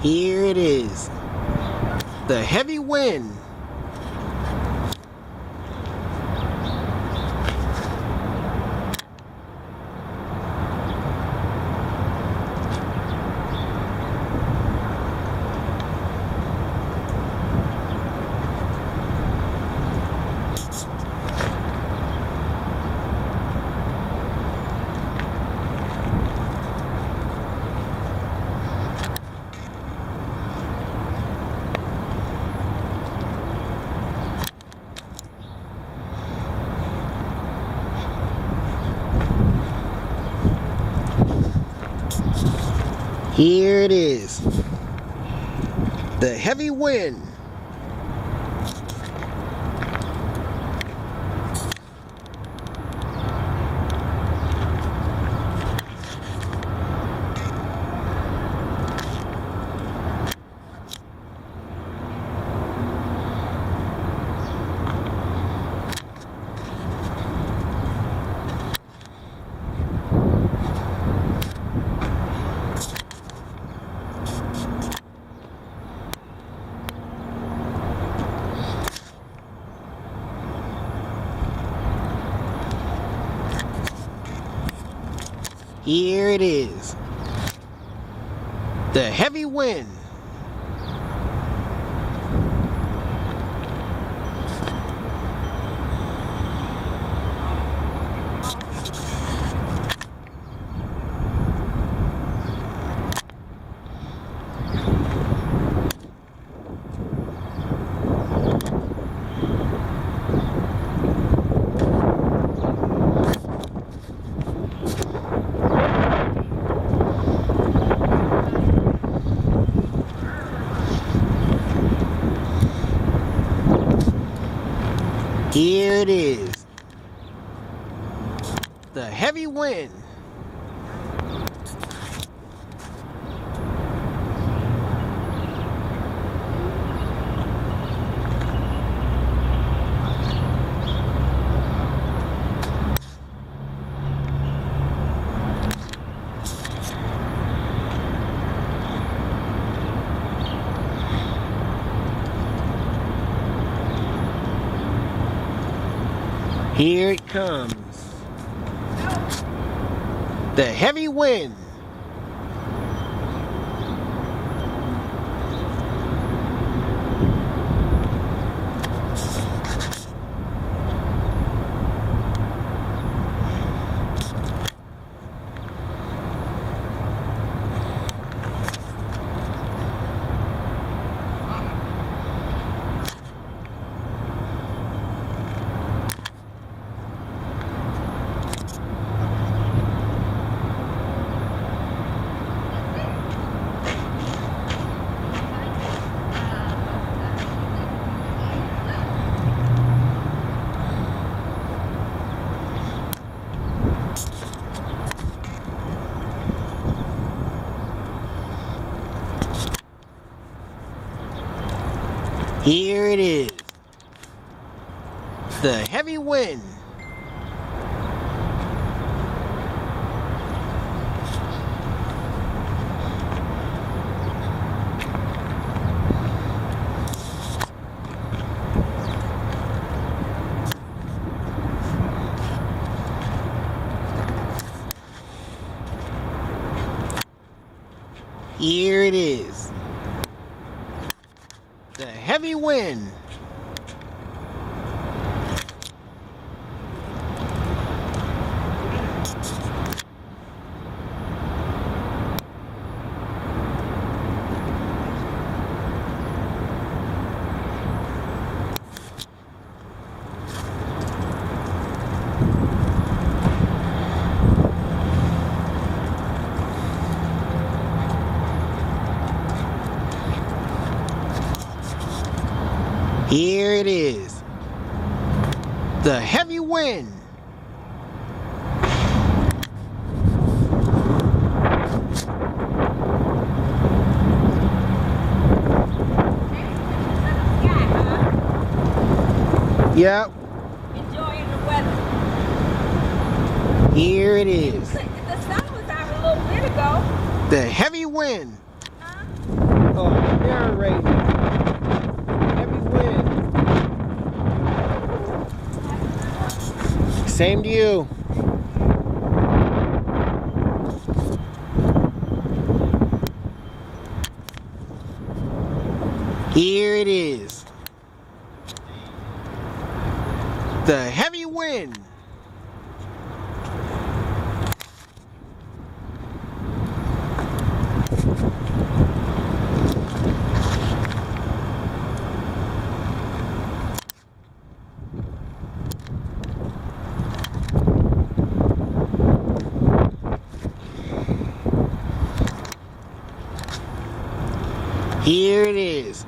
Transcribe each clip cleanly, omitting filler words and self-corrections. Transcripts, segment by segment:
Here it is. The heavy wind. Here it is. The heavy wind. Here it is. The heavy wind. Here it is. The heavy wind. Here it comes. The heavy wind. Here it is. The heavy wind. Here it is. The heavy wind. Here it is. The heavy wind. Yep. Enjoying the weather. Here it is. The sun was out a little bit ago. The heavy wind. Huh? Oh, narrating. Heavy wind. Same to you. Here it is. The heavy wind. Here it is.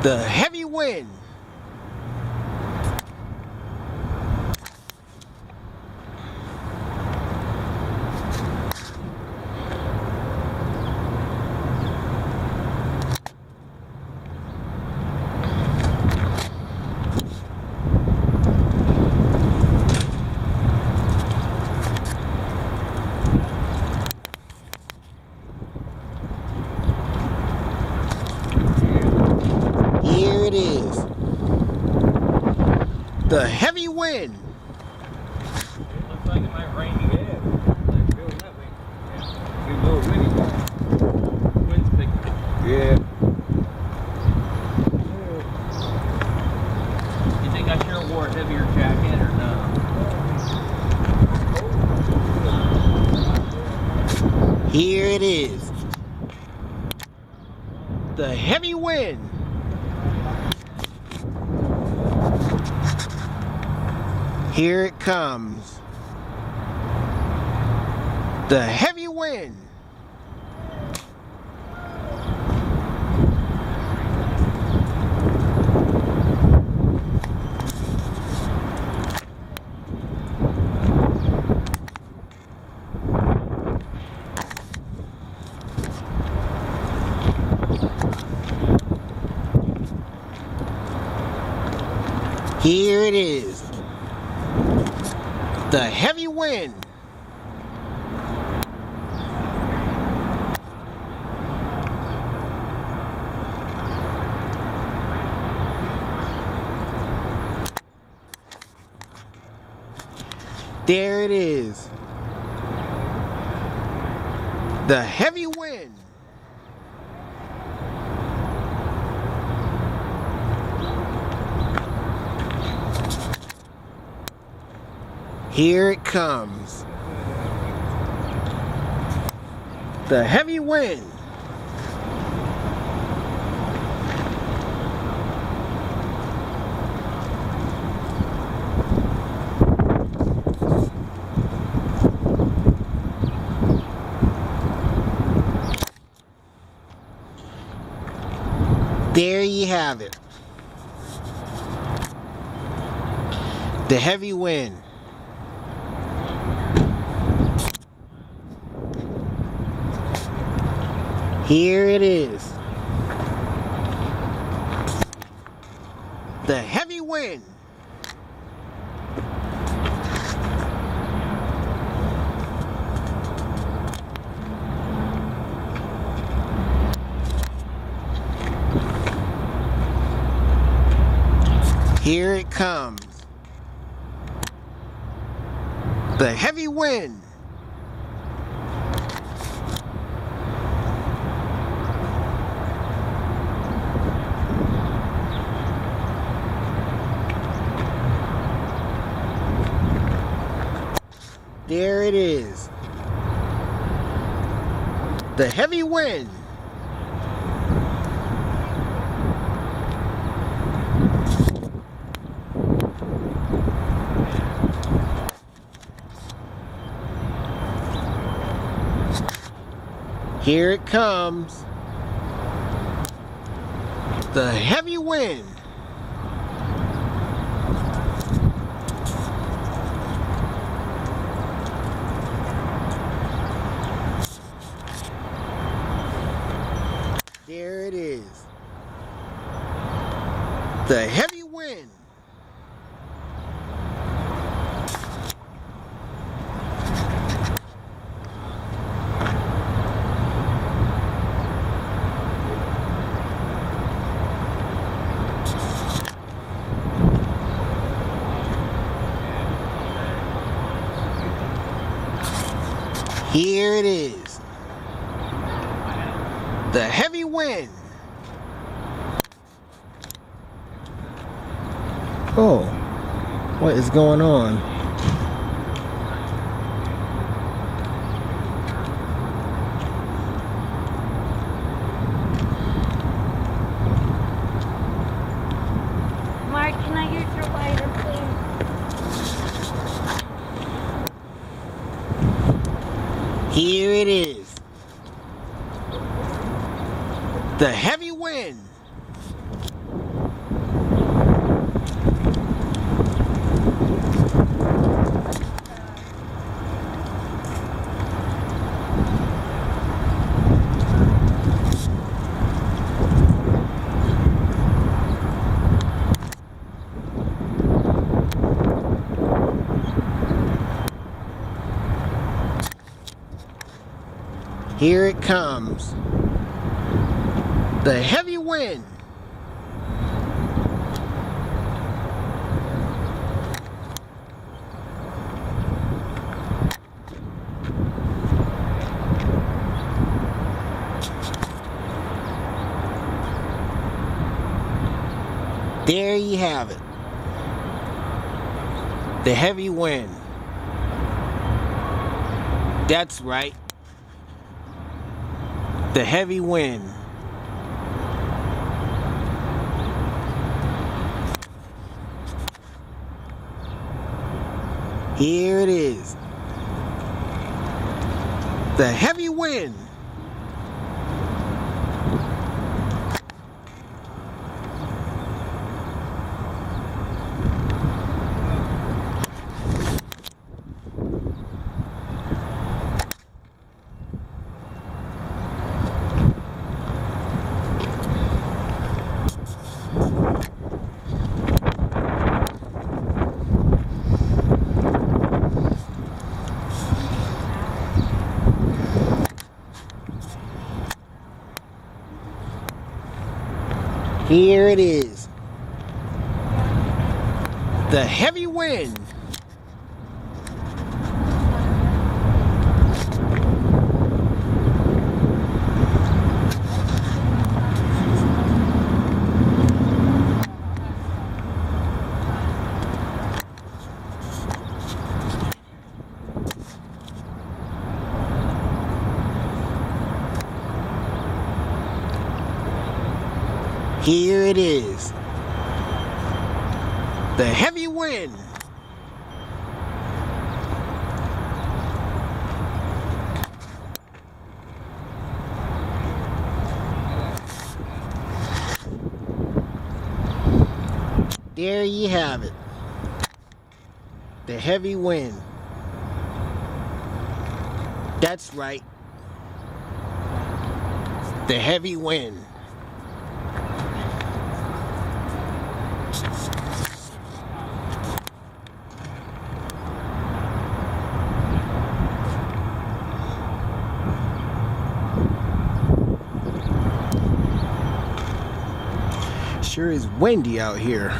The heavy wind. Here it is. The heavy wind. It looks like it might rain again. Like feeling that way. Yeah. You know, windy. Wind's picking up. Yeah. You think I should have wore a heavier jacket or no? Here it is. The heavy wind. Here it comes. The heavy wind. Here it is. The heavy wind. There it is. The heavy wind. Here it comes. The heavy wind. There you have it. The heavy wind. Here it is. The heavy wind. Here it comes. The heavy wind. There it is. The heavy wind. Here it comes. The heavy wind. There it is. The heavy wind. Here it is. The heavy wind. Oh, what is going on? Mark, can I use your lighter, please? Here it is. The heavy wind. Here it comes. The heavy wind. There you have it. The heavy wind. That's right. The heavy wind. Here it is. The heavy wind. Here it is. The heavy wind. Here it is. The heavy wind. There you have it. The heavy wind. That's right. The heavy wind. Sure is windy out here.